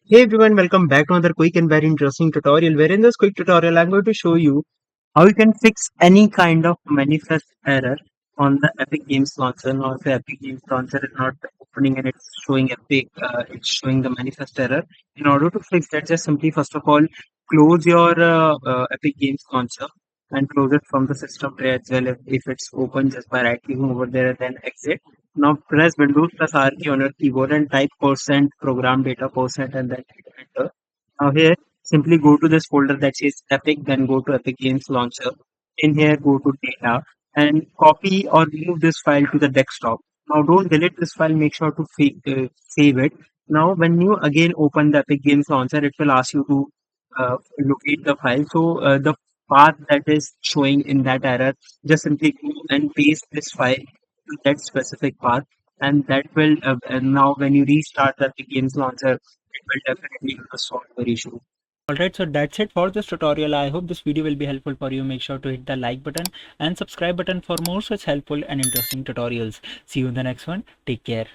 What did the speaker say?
Hey everyone, welcome back to another quick and very interesting tutorial. Where in this quick tutorial, I'm going to show you how you can fix any kind of manifest error on the Epic Games launcher. Now, if the Epic Games launcher is not opening and it's showing it's showing the manifest error. In order to fix that, just simply first of all close your Epic Games launcher and close it from the system tray as well. If it's open, just by right clicking over there and then exit. Now press Windows plus R key on your keyboard and type percent program data percent and then hit enter. Now here simply go to this folder that says Epic, then go to Epic Games Launcher. In here go to data and copy or move this file to the desktop. Now don't delete this file, make sure to save it. Now when you again open the Epic Games Launcher, it will ask you to locate the file. So the path that is showing in that error, just simply go and paste this file to that specific path, and that will and now when you restart the games launcher, it will definitely solve your issue. Alright, so that's it for this tutorial. I hope this video will be helpful for you. Make sure to hit the like button and subscribe button for more such helpful and interesting tutorials. See you in the next one. Take care.